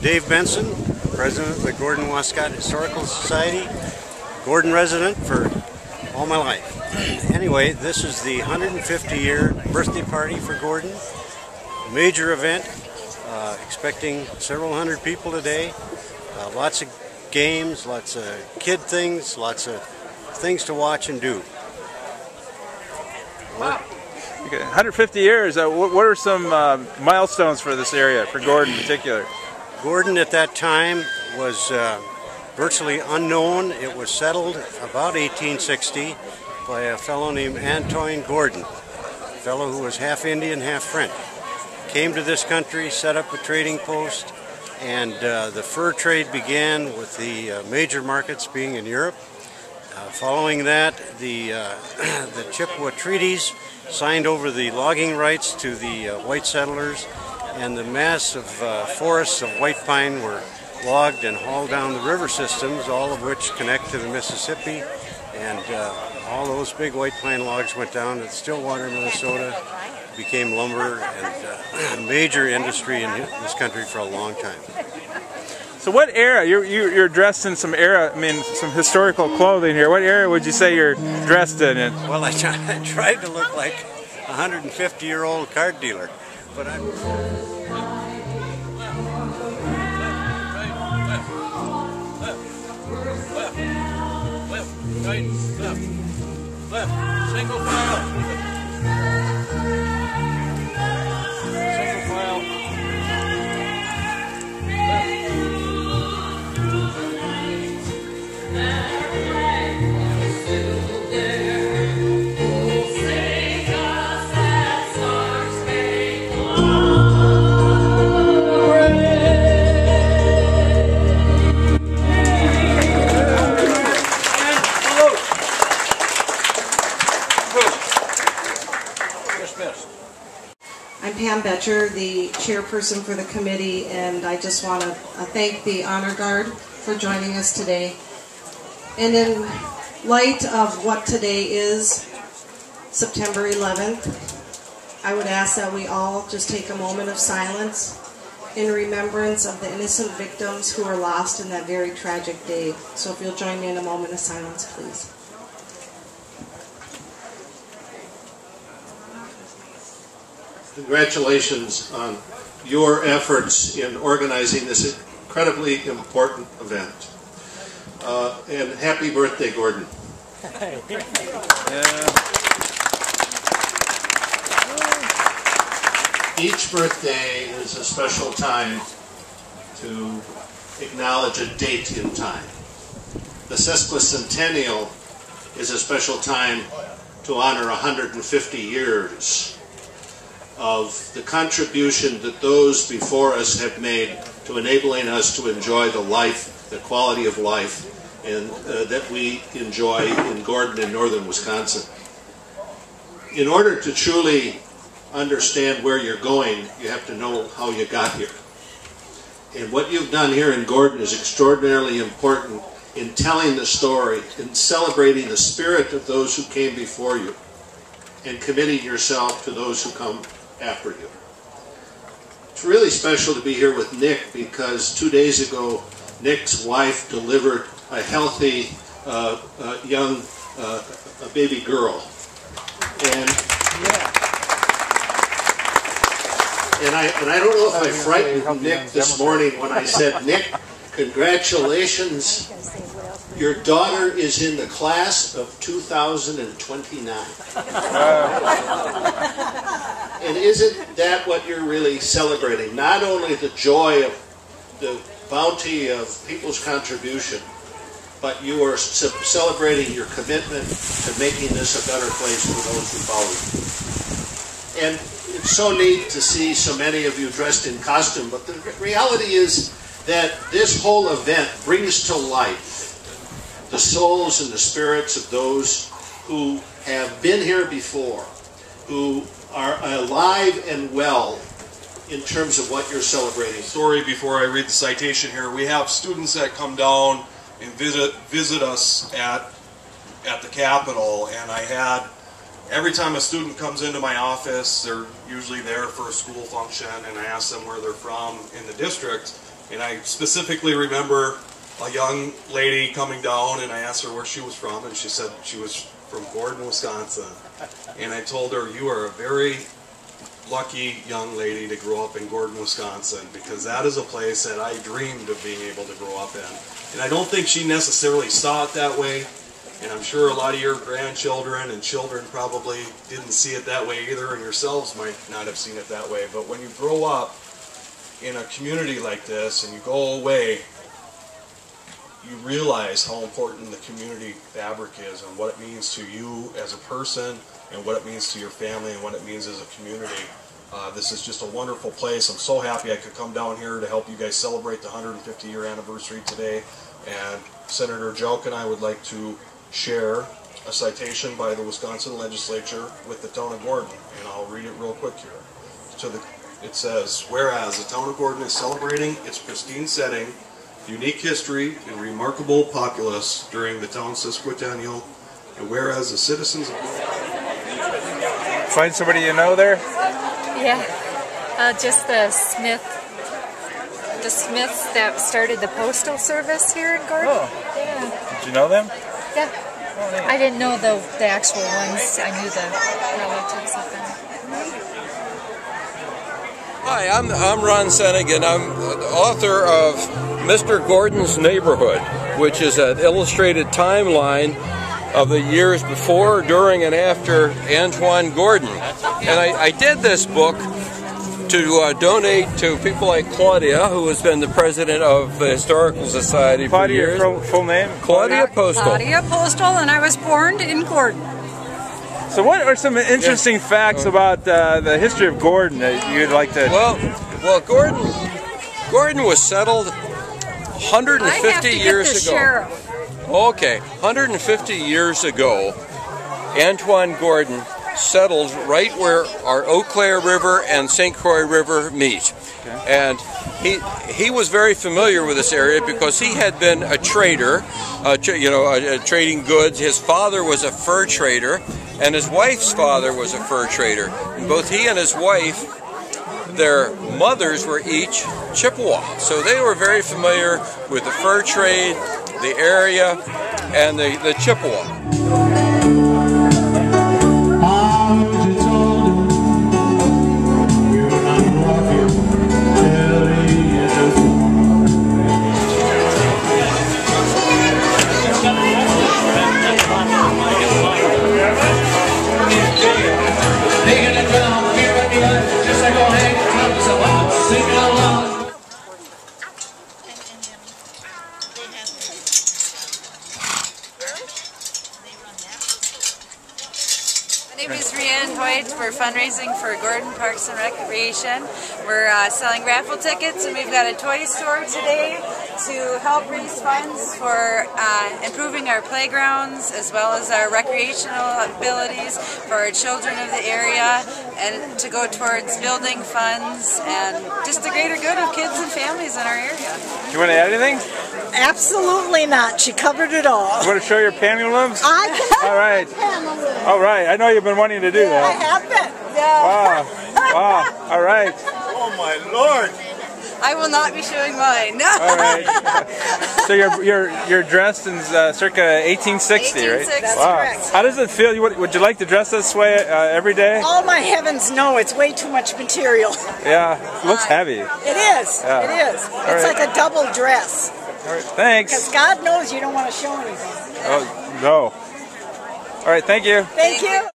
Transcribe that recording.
Dave Benson, president of the Gordon-Wascott Historical Society, Gordon resident for all my life. Anyway, this is the 150-year birthday party for Gordon. Major event, expecting several hundred people today. Lots of games, lots of kid things, lots of things to watch and do. Wow. Okay, 150 years, what are some milestones for this area, for Gordon in particular? Gordon at that time was virtually unknown. It was settled about 1860 by a fellow named Antoine Gordon, a fellow who was half Indian, half French. Came to this country, set up a trading post, and the fur trade began with the major markets being in Europe. Following that, the Chippewa treaties signed over the logging rights to the white settlers, and the mass of forests of white pine were logged and hauled down the river systems, all of which connect to the Mississippi, and all those big white pine logs went down to Stillwater, Minnesota, became lumber, and a major industry in this country for a long time. So what era, you're dressed in some era, I mean some historical clothing here, what era would you say you're dressed in? Well, I tried to look like a 150-year-old card dealer, but I'm... Left, single file. I'm Pam Betcher, the chairperson for the committee, and I just want to thank the Honor Guard for joining us today. And in light of what today is, September 11th, I would ask that we all just take a moment of silence in remembrance of the innocent victims who were lost in that very tragic day. So if you'll join me in a moment of silence, please. Congratulations on your efforts in organizing this incredibly important event. And happy birthday, Gordon. Each birthday is a special time to acknowledge a date in time. The sesquicentennial is a special time to honor 150 years of the contribution that those before us have made to enabling us to enjoy the life, the quality of life, and that we enjoy in Gordon and northern Wisconsin. In order to truly understand where you're going, you have to know how you got here. And what you've done here in Gordon is extraordinarily important in telling the story, in celebrating the spirit of those who came before you, and committing yourself to those who come after you. It's really special to be here with Nick because 2 days ago Nick's wife delivered a healthy young baby girl, and I don't know if I frightened Nick this morning when I said, Nick, congratulations, your daughter is in the class of 2029. And isn't that what you're really celebrating? Not only the joy of the bounty of people's contribution, but you are celebrating your commitment to making this a better place for those who follow you. And it's so neat to see so many of you dressed in costume, but the reality is that this whole event brings to life the souls and the spirits of those who have been here before, who are alive and well in terms of what you're celebrating. Sorry, before I read the citation here, we have students that come down and visit us at the Capitol, and I had, every time a student comes into my office, they're usually there for a school function, and I ask them where they're from in the district, And I specifically remember a young lady coming down, and I asked her where she was from, and she said she was from Gordon, Wisconsin. And I told her, you are a very lucky young lady to grow up in Gordon, Wisconsin, because that is a place that I dreamed of being able to grow up in. And I don't think she necessarily saw it that way, and I'm sure a lot of your grandchildren and children probably didn't see it that way either, and yourselves might not have seen it that way. But when you grow up in a community like this and you go away, you realize how important the community fabric is and what it means to you as a person and what it means to your family and what it means as a community. This is just a wonderful place. I'm so happy I could come down here to help you guys celebrate the 150-year anniversary today. And Senator Jelk and I would like to share a citation by the Wisconsin legislature with the town of Gordon, and I'll read it real quick here. It says, whereas the town of Gordon is celebrating its pristine setting, unique history, and remarkable populace during the town's sesquicentennial, and whereas the citizens of Find somebody you know there? Yeah, just the Smiths that started the postal service here in Gordon. Oh. Yeah. Did you know them? Yeah. Oh, neat. I didn't know the actual ones. I knew the relatives of them. Hi, I'm Ron Sennigan. I'm the author of Mr. Gordon's Neighborhood, which is an illustrated timeline of the years before, during, and after Antoine Gordon. And I did this book to donate to people like Claudia, who has been the president of the Historical Society for years. Claudia, your full name? Claudia Postal. Claudia Postal, and I was born in Gordon. So what are some interesting facts about the history of Gordon that you'd like to... Well, Gordon was settled 150 years ago. Sheriff. Okay, 150 years ago, Antoine Gordon settled right where our Eau Claire River and St. Croix River meet. Okay. And he was very familiar with this area because he had been a trader, trading goods. His father was a fur trader, and his wife's father was a fur trader. And both he and his wife, their mothers were each Chippewa. So they were very familiar with the fur trade, the area, and the Chippewa. My name is Rianne Hoyt. We're fundraising for Gordon Parks and Recreation. We're selling raffle tickets, and we've got a toy store today to help raise funds for improving our playgrounds as well as our recreational abilities for our children of the area, and to go towards building funds and just the greater good of kids and families in our area. Do you want to add anything? Absolutely not. She covered it all. You want to show your pantaloons? I can. All right. All right. I know you've been wanting to do that. I have been. Yeah. Wow. Wow. All right. Oh my Lord! I will not be showing mine. All right. So you're dressed in circa 1860, right? That's wow. correct. How does it feel? Would you like to dress this way every day? Oh my heavens, no! It's way too much material. Yeah. It looks heavy. It is. Yeah. It is. It's like a double dress. All right. Thanks. Because God knows you don't want to show anything. Oh no. All right. Thank you. Thank you.